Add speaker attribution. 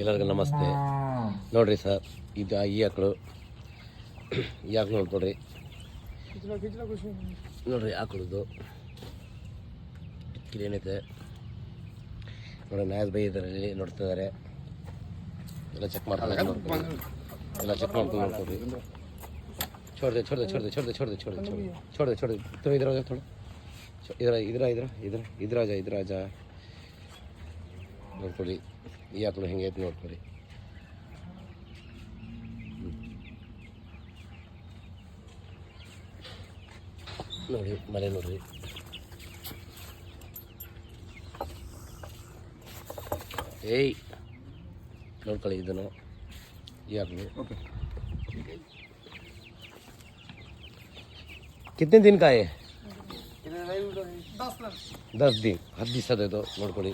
Speaker 1: ಎಲ್ಲರಿಗೂ ನಮಸ್ತೆ. ನೋಡಿರಿ ಸರ್, ಇದು ಈ ಆಕಳು ನೋಡ್ಕೊಡ್ರಿ. ನೋಡಿರಿ ಆಕಳದು ಏನೈತೆ ನೋಡಿ. ನಾಯಸ್ ಬೈ ಇದರಲ್ಲಿ ನೋಡ್ತಿದ್ದಾರೆ. ಎಲ್ಲ ಚೆಕ್ ಮಾಡ್ತಾರೆ, ಎಲ್ಲ ಚೆಕ್ ಮಾಡ್ಕೊಂಡು ನೋಡ್ಕೊಡ್ರಿ. छोड़ दे छोड़ दे छोड़ दे छोड़ दे छोड़ दे छोड़ दे छोड़ दे छोड़ दे तुम इधर आ जाओ थोड़ा. इधर इधर इधर इधर इधर आ जा, इधर आ जा. ನೋಡ್ಕೊಳ್ಳಿ ಈ ಆಕಳು ಹೆಂಗೆ ಐತೆ ನೋಡ್ಕೊಳ್ಳಿ. ನೋಡಿ ಮನೆ ನೋಡ್ರಿ. ಏಯ್ ನೋಡ್ಕೊಳ್ಳಿ ಇದನ್ನು ಈ ಆಕಳು. कितने दिन का है? 10 दिन. 10 ದಿವಸ ಅದು ನೋಡ್ಕೊಳ್ಳಿ.